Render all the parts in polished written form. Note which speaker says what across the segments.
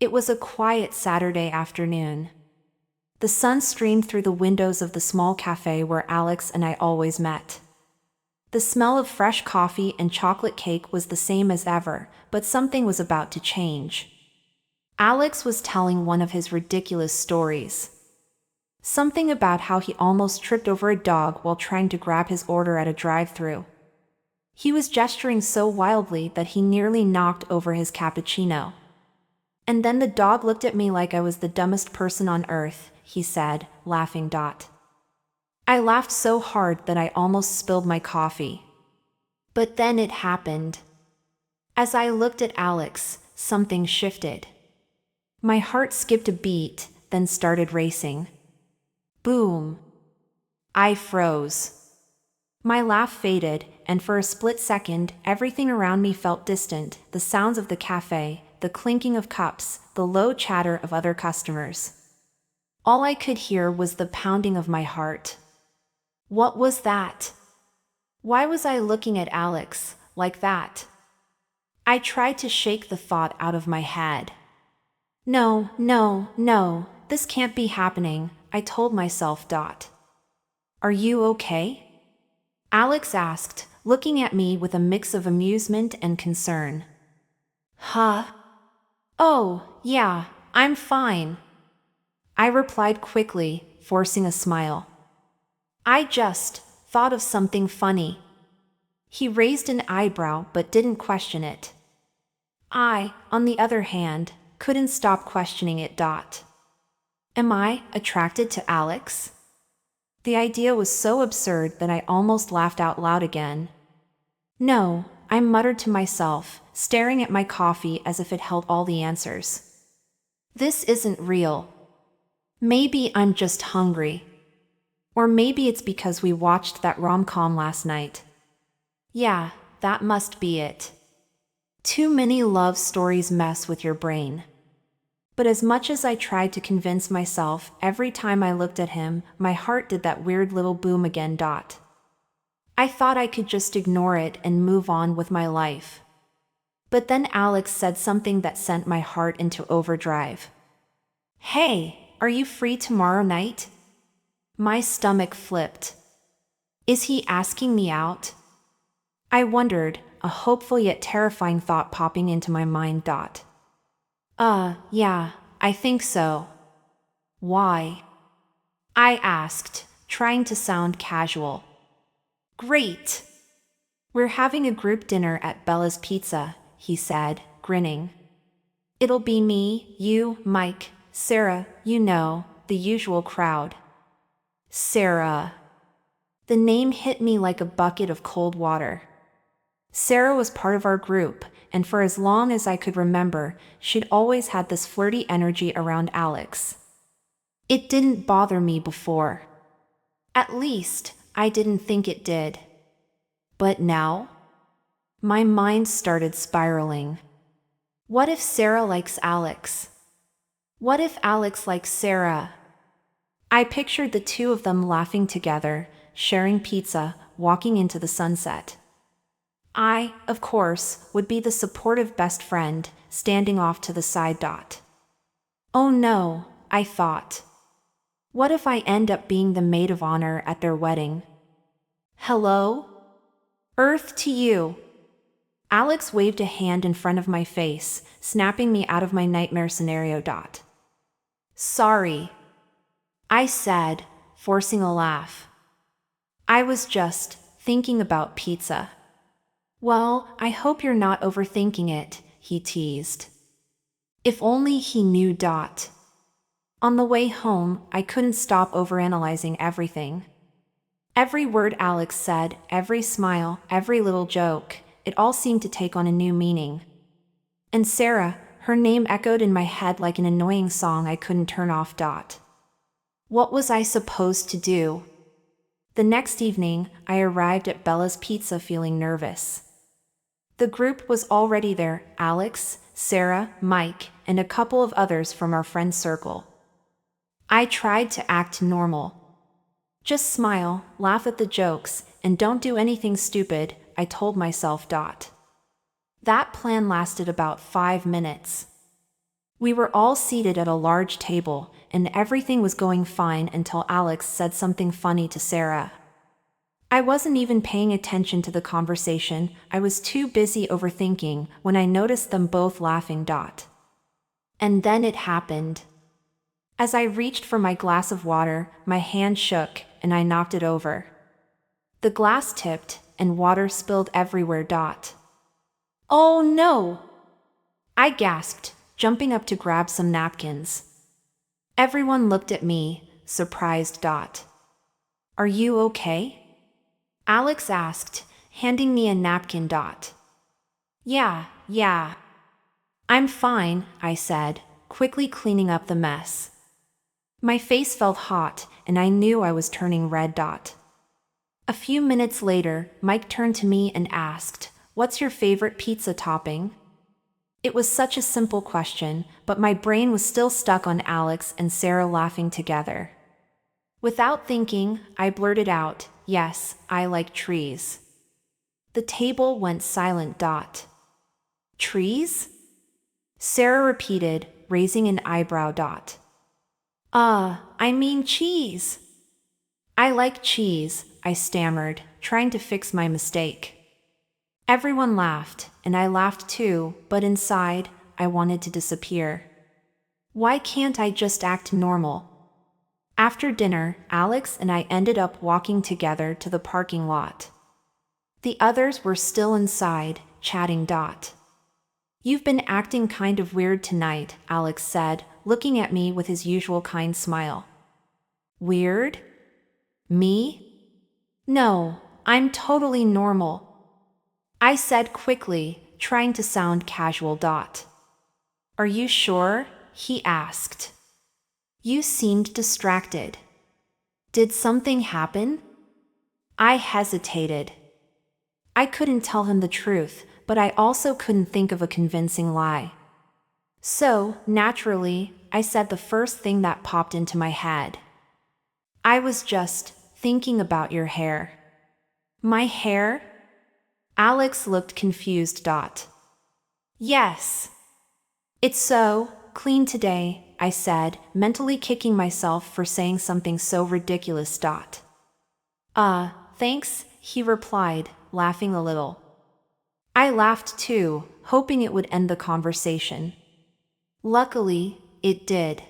Speaker 1: It was a quiet Saturday afternoon. The sun streamed through the windows of the small cafe where Alex and I always met. The smell of fresh coffee and chocolate cake was the same as ever, but something was about to change. Alex was telling one of his ridiculous stories. Something about how he almost tripped over a dog while trying to grab his order at a drive-thru. He was gesturing so wildly that he nearly knocked over his cappuccino. "And then the dog looked at me like I was the dumbest person on earth," he said, laughing. I laughed so hard that I almost spilled my coffee. But then it happened. As I looked at Alex, something shifted. My heart skipped a beat, then started racing. Boom! I froze. My laugh faded, and for a split second, everything around me felt distant: the sounds of the cafe, the clinking of cups, the low chatter of other customers. All I could hear was the pounding of my heart. What was that? Why was I looking at Alex like that? I tried to shake the thought out of my head. No, this can't be happening, I told myself. Are you okay? Alex asked, looking at me with a mix of amusement and concern. Huh? Oh, yeah, I'm fine, I replied quickly, forcing a smile. I just thought of something funny. He raised an eyebrow but didn't question it. I, on the other hand, couldn't stop questioning it. Am I attracted to Alex? The idea was so absurd that I almost laughed out loud again. No, I muttered to myself, staring at my coffee as if it held all the answers. This isn't real. Maybe I'm just hungry. Or maybe it's because we watched that rom-com last night. Yeah, that must be it. Too many love stories mess with your brain. But as much as I tried to convince myself, every time I looked at him, my heart did that weird little boom again. I thought I could just ignore it and move on with my life. But then Alex said something that sent my heart into overdrive. Hey, are you free tomorrow night? My stomach flipped. Is he asking me out? I wondered, a hopeful yet terrifying thought popping into my mind. Yeah, I think so. Why? I asked, trying to sound casual. Great! We're having a group dinner at Bella's Pizza, he said, grinning. It'll be me, you, Mike, Sarah, the usual crowd. Sarah. The name hit me like a bucket of cold water. Sarah was part of our group, and for as long as I could remember, she'd always had this flirty energy around Alex. It didn't bother me before. At least, I didn't think it did. But now? My mind started spiraling. What if Sarah likes Alex? What if Alex likes Sarah? I pictured the two of them laughing together, sharing pizza, walking into the sunset. I, of course, would be the supportive best friend, standing off to the side. Oh no, I thought. What if I end up being the maid of honor at their wedding? Hello? Earth to you. Alex waved a hand in front of my face, snapping me out of my nightmare scenario. Sorry, I said, forcing a laugh. I was just thinking about pizza. Well, I hope you're not overthinking it, he teased. If only he knew. On the way home, I couldn't stop overanalyzing everything. Every word Alex said, every smile, every little joke, it all seemed to take on a new meaning. And Sarah, her name echoed in my head like an annoying song I couldn't turn off. What was I supposed to do? The next evening, I arrived at Bella's Pizza feeling nervous. The group was already there: Alex, Sarah, Mike, and a couple of others from our friend circle. I tried to act normal. Just smile, laugh at the jokes, and don't do anything stupid, I told myself. That plan lasted about 5 minutes. We were all seated at a large table, and everything was going fine until Alex said something funny to Sarah. I wasn't even paying attention to the conversation, I was too busy overthinking when I noticed them both laughing. And then it happened. As I reached for my glass of water, my hand shook, and I knocked it over. The glass tipped, and water spilled everywhere. Oh no! I gasped, jumping up to grab some napkins. Everyone looked at me, surprised. Are you okay? Alex asked, handing me a napkin. Yeah. I'm fine, I said, quickly cleaning up the mess. My face felt hot, and I knew I was turning red. A few minutes later, Mike turned to me and asked, "What's your favorite pizza topping?" It was such a simple question, but my brain was still stuck on Alex and Sarah laughing together. Without thinking, I blurted out, "Yes, I like trees." The table went silent. Trees? Sarah repeated, raising an eyebrow. I mean cheese. I like cheese, I stammered, trying to fix my mistake. Everyone laughed, and I laughed too, but inside, I wanted to disappear. Why can't I just act normal? After dinner, Alex and I ended up walking together to the parking lot. The others were still inside, chatting. You've been acting kind of weird tonight, Alex said, looking at me with his usual kind smile. Weird? Me? No, I'm totally normal, I said quickly, trying to sound casual. Are you sure? He asked. You seemed distracted. Did something happen? I hesitated. I couldn't tell him the truth, but I also couldn't think of a convincing lie. So, naturally, I said the first thing that popped into my head. I was just thinking about your hair. My hair? Alex looked confused. Yes. It's so clean today, I said, mentally kicking myself for saying something so ridiculous. Thanks, he replied, laughing a little. I laughed too, hoping it would end the conversation. Luckily, it did.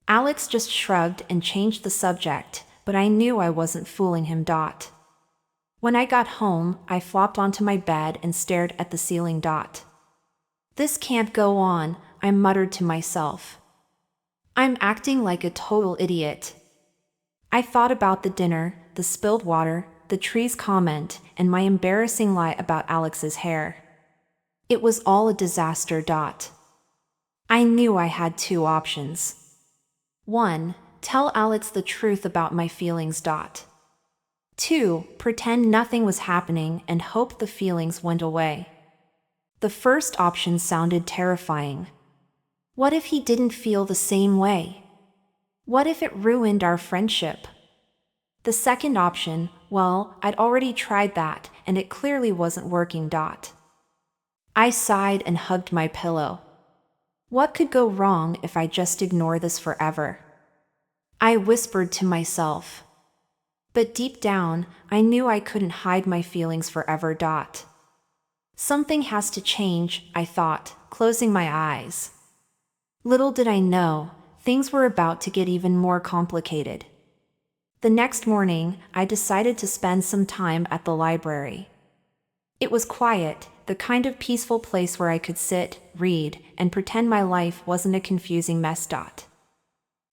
Speaker 1: Alex just shrugged and changed the subject, but I knew I wasn't fooling him. When I got home, I flopped onto my bed and stared at the ceiling. This can't go on, I muttered to myself. I'm acting like a total idiot. I thought about the dinner, the spilled water, the tree's comment, and my embarrassing lie about Alex's hair. It was all a disaster. I knew I had two options. 1. Tell Alex the truth about my feelings. 2. Pretend nothing was happening and hope the feelings went away. The first option sounded terrifying. What if he didn't feel the same way? What if it ruined our friendship? The second option, well, I'd already tried that, and it clearly wasn't working. I sighed and hugged my pillow. What could go wrong if I just ignore this forever? I whispered to myself. But deep down, I knew I couldn't hide my feelings forever. Something has to change, I thought, closing my eyes. Little did I know, things were about to get even more complicated. The next morning, I decided to spend some time at the library. It was quiet, the kind of peaceful place where I could sit, read, and pretend my life wasn't a confusing mess.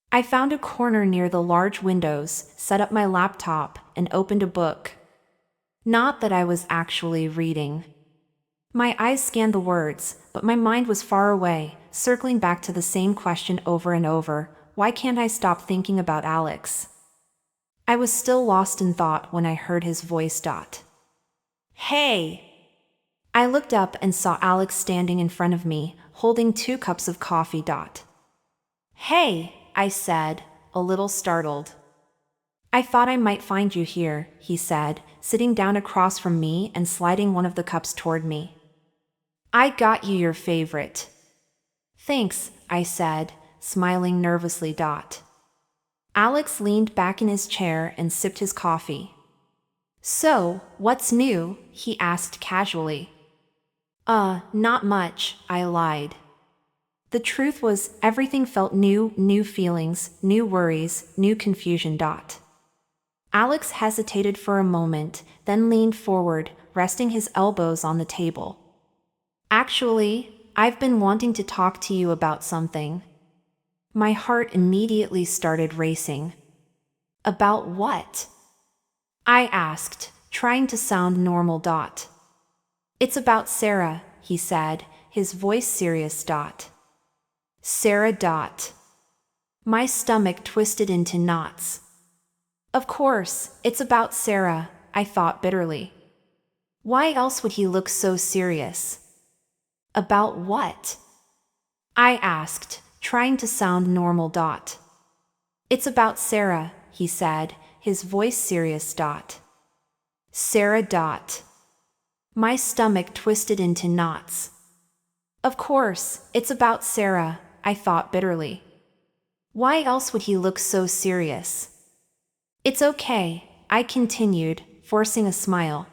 Speaker 1: I found a corner near the large windows, set up my laptop, and opened a book. Not that I was actually reading. My eyes scanned the words, but my mind was far away, circling back to the same question over and over: why can't I stop thinking about Alex? I was still lost in thought when I heard his voice. Hey! I looked up and saw Alex standing in front of me, holding 2 cups of coffee. Hey! I said, a little startled. I thought I might find you here, he said, sitting down across from me and sliding one of the cups toward me. I got you your favorite. Thanks, I said, smiling nervously. Alex leaned back in his chair and sipped his coffee. So, what's new? He asked casually. Not much, I lied. The truth was, everything felt new, new feelings, new worries, new confusion. Alex hesitated for a moment, then leaned forward, resting his elbows on the table. Actually, I've been wanting to talk to you about something. My heart immediately started racing. About what? I asked, trying to sound normal. It's about Sarah, he said, his voice serious. Sarah. My stomach twisted into knots. Of course, it's about Sarah, I thought bitterly. Why else would he look so serious? About what? I asked, trying to sound normal. It's about Sarah, he said, his voice serious. Sarah. My stomach twisted into knots. Of course, it's about Sarah, I thought bitterly. Why else would he look so serious? It's okay, I continued, forcing a smile.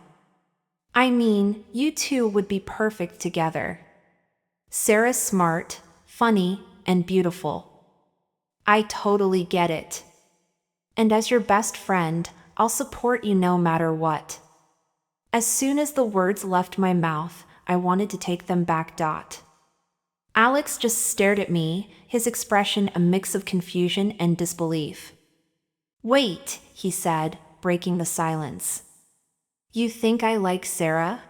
Speaker 1: I mean, you two would be perfect together. Sarah's smart, funny, and beautiful. I totally get it. And as your best friend, I'll support you no matter what. As soon as the words left my mouth, I wanted to take them back. Alex just stared at me, his expression a mix of confusion and disbelief. Wait, he said, breaking the silence. You think I like Sarah?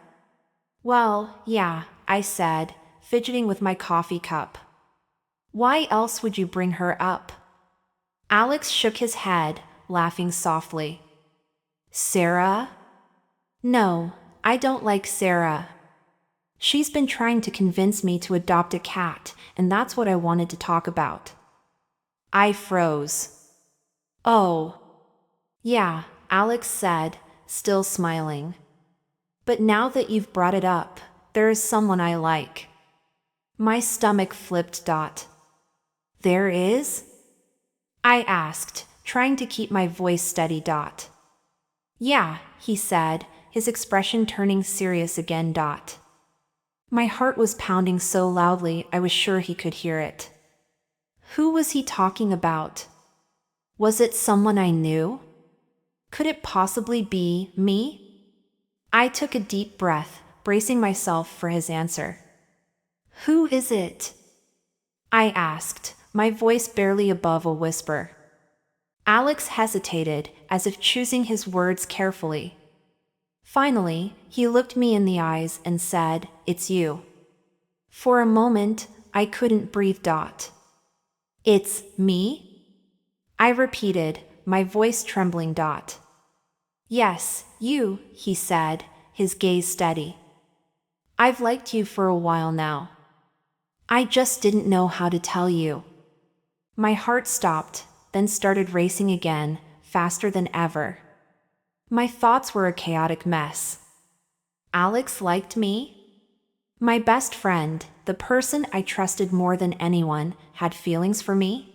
Speaker 1: Well, yeah, I said, fidgeting with my coffee cup. Why else would you bring her up? Alex shook his head, laughing softly. Sarah? No, I don't like Sarah. She's been trying to convince me to adopt a cat, and that's what I wanted to talk about. I froze. Oh. Yeah, Alex said, still smiling. But now that you've brought it up, there is someone I like. My stomach flipped. There is? I asked, trying to keep my voice steady. Yeah, he said, his expression turning serious again. My heart was pounding so loudly I was sure he could hear it. Who was he talking about? Was it someone I knew? Could it possibly be me? I took a deep breath, bracing myself for his answer. Who is it? I asked, my voice barely above a whisper. Alex hesitated, as if choosing his words carefully. Finally, he looked me in the eyes and said, It's you. For a moment, I couldn't breathe. It's me? I repeated, my voice trembling. Yes, you, he said, his gaze steady. I've liked you for a while now. I just didn't know how to tell you. My heart stopped, then started racing again, faster than ever. My thoughts were a chaotic mess. Alex liked me? My best friend, the person I trusted more than anyone, had feelings for me?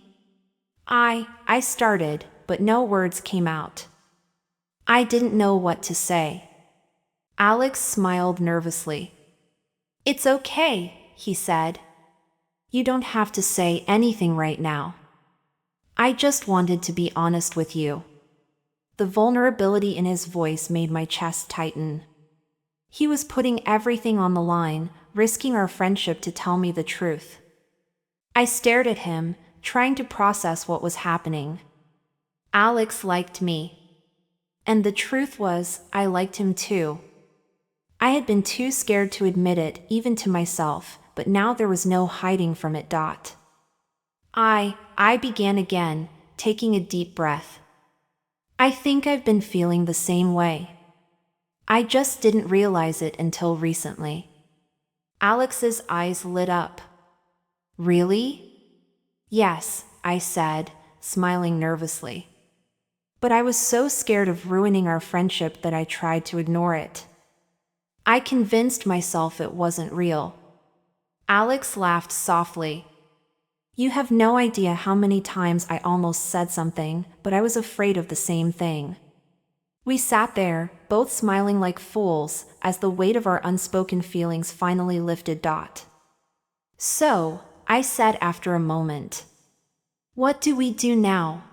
Speaker 1: I started, but no words came out. I didn't know what to say. Alex smiled nervously. It's okay, he said. You don't have to say anything right now. I just wanted to be honest with you. The vulnerability in his voice made my chest tighten. He was putting everything on the line, risking our friendship to tell me the truth. I stared at him, trying to process what was happening. Alex liked me. And the truth was, I liked him too. I had been too scared to admit it, even to myself, but now there was no hiding from it. I began again, taking a deep breath. I think I've been feeling the same way. I just didn't realize it until recently. Alex's eyes lit up. Really? Yes, I said, smiling nervously. But I was so scared of ruining our friendship that I tried to ignore it. I convinced myself it wasn't real. Alex laughed softly. You have no idea how many times I almost said something, but I was afraid of the same thing. We sat there, both smiling like fools, as the weight of our unspoken feelings finally lifted. So, I said after a moment. What do we do now?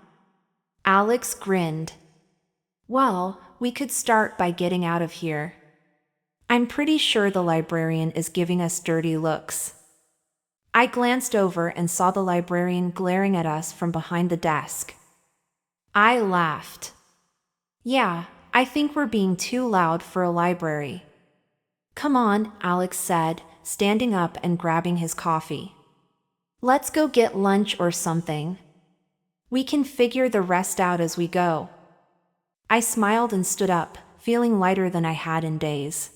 Speaker 1: Alex grinned. Well, we could start by getting out of here. I'm pretty sure the librarian is giving us dirty looks. I glanced over and saw the librarian glaring at us from behind the desk. I laughed. Yeah, I think we're being too loud for a library. Come on, Alex said, standing up and grabbing his coffee. Let's go get lunch or something. We can figure the rest out as we go. I smiled and stood up, feeling lighter than I had in days.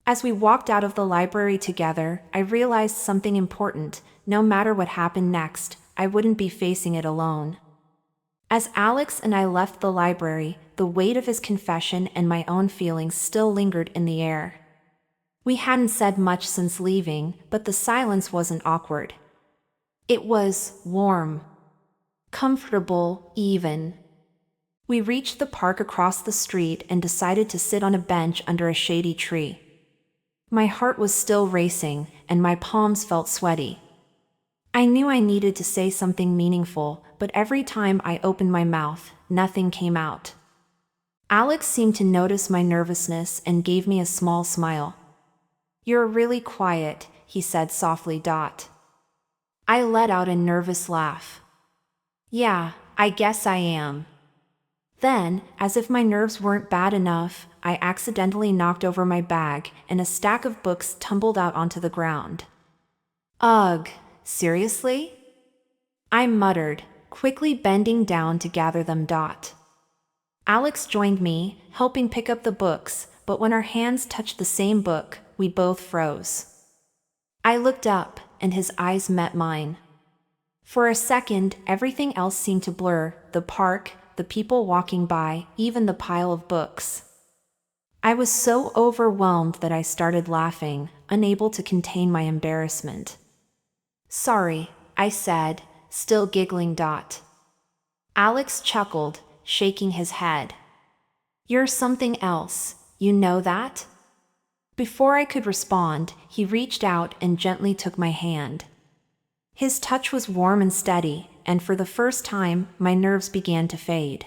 Speaker 1: As we walked out of the library together, I realized something important. No matter what happened next, I wouldn't be facing it alone. As Alex and I left the library, the weight of his confession and my own feelings still lingered in the air. We hadn't said much since leaving, but the silence wasn't awkward. It was warm. Comfortable, even. We reached the park across the street and decided to sit on a bench under a shady tree. My heart was still racing, and my palms felt sweaty. I knew I needed to say something meaningful, but every time I opened my mouth, nothing came out. Alex seemed to notice my nervousness and gave me a small smile. You're really quiet, he said softly. I let out a nervous laugh. Yeah, I guess I am. Then, as if my nerves weren't bad enough, I accidentally knocked over my bag, and a stack of books tumbled out onto the ground. Ugh, seriously? I muttered, quickly bending down to gather them. Alex joined me, helping pick up the books, but when our hands touched the same book, we both froze. I looked up, and his eyes met mine. For a second, everything else seemed to blur, the park, the people walking by, even the pile of books. I was so overwhelmed that I started laughing, unable to contain my embarrassment. Sorry, I said, still giggling. Alex chuckled, shaking his head. You're something else, you know that? Before I could respond, he reached out and gently took my hand. His touch was warm and steady, and for the first time, my nerves began to fade.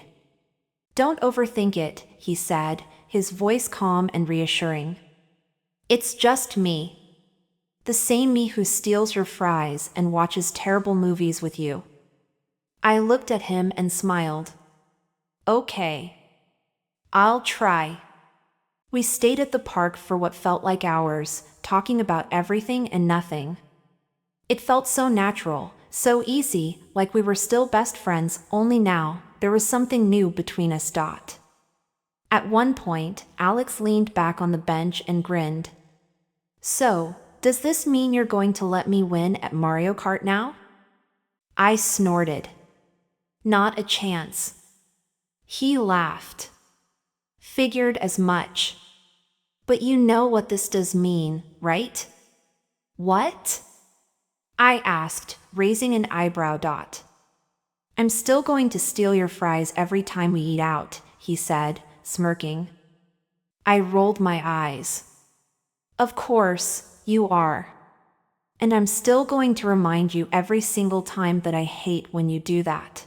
Speaker 1: Don't overthink it, he said, his voice calm and reassuring. It's just me. The same me who steals your fries and watches terrible movies with you. I looked at him and smiled. Okay. I'll try. We stayed at the park for what felt like hours, talking about everything and nothing. It felt so natural, so easy, like we were still best friends, only now, there was something new between us. At one point, Alex leaned back on the bench and grinned. So, does this mean you're going to let me win at Mario Kart now? I snorted. Not a chance. He laughed. Figured as much. But you know what this does mean, right? What? I asked, raising an eyebrow. I'm still going to steal your fries every time we eat out, he said, smirking. I rolled my eyes. Of course, you are. And I'm still going to remind you every single time that I hate when you do that.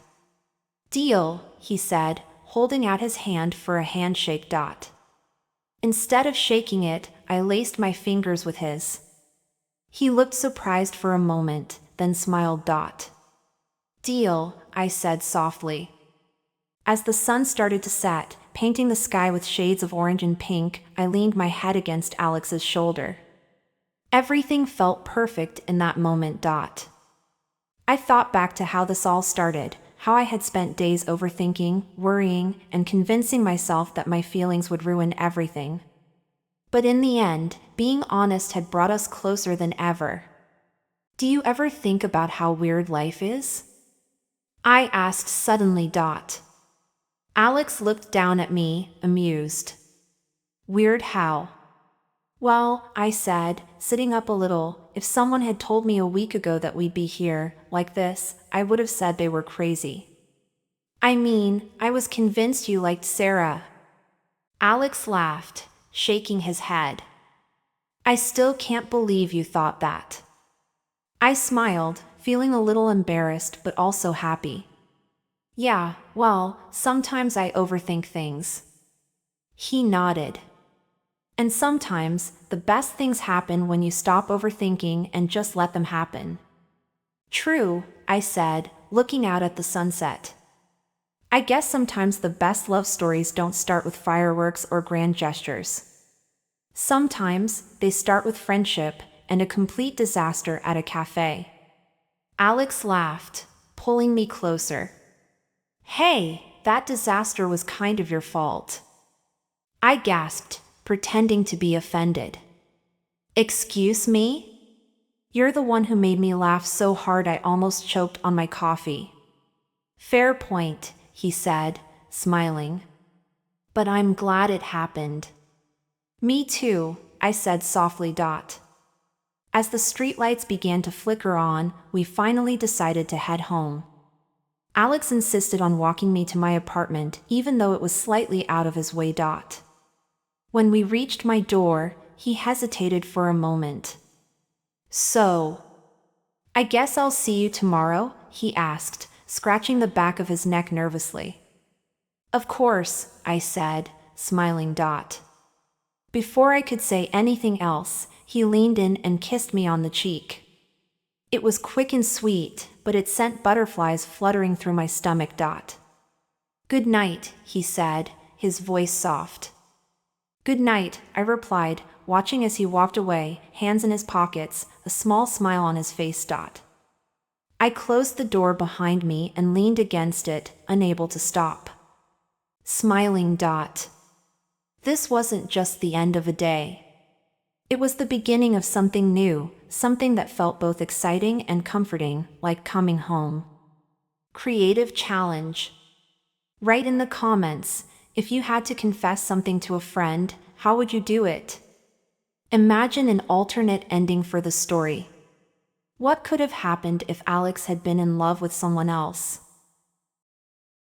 Speaker 1: Deal, he said, holding out his hand for a handshake. Instead of shaking it, I laced my fingers with his. He looked surprised for a moment, then smiled. Deal, I said softly. As the sun started to set, painting the sky with shades of orange and pink, I leaned my head against Alex's shoulder. Everything felt perfect in that moment. I thought back to how this all started, how I had spent days overthinking, worrying, and convincing myself that my feelings would ruin everything. But in the end, being honest had brought us closer than ever. Do you ever think about how weird life is? I asked suddenly. Alex looked down at me, amused. Weird how? Well, I said, sitting up a little, if someone had told me a week ago that we'd be here, like this, I would have said they were crazy. I mean, I was convinced you liked Sarah. Alex laughed, shaking his head. I still can't believe you thought that. I smiled, feeling a little embarrassed but also happy. Yeah, well, sometimes I overthink things. He nodded. And sometimes, the best things happen when you stop overthinking and just let them happen. True, I said, looking out at the sunset. I guess sometimes the best love stories don't start with fireworks or grand gestures. Sometimes, they start with friendship and a complete disaster at a cafe. Alex laughed, pulling me closer. Hey, that disaster was kind of your fault. I gasped, pretending to be offended. Excuse me? You're the one who made me laugh so hard I almost choked on my coffee. Fair point, he said, smiling. But I'm glad it happened. Me too, I said softly. As the streetlights began to flicker on, we finally decided to head home. Alex insisted on walking me to my apartment even though it was slightly out of his way. When we reached my door, he hesitated for a moment. So, I guess I'll see you tomorrow? He asked, scratching the back of his neck nervously. Of course, I said, smiling. Before I could say anything else, he leaned in and kissed me on the cheek. It was quick and sweet, but it sent butterflies fluttering through my stomach. Good night, he said, his voice soft. Good night, I replied, watching as he walked away, hands in his pockets, a small smile on his face. I closed the door behind me and leaned against it, unable to stop. Smiling. This wasn't just the end of a day. It was the beginning of something new, something that felt both exciting and comforting, like coming home. Creative challenge. Write in the comments, if you had to confess something to a friend, how would you do it? Imagine an alternate ending for the story. What could have happened if Alex had been in love with someone else?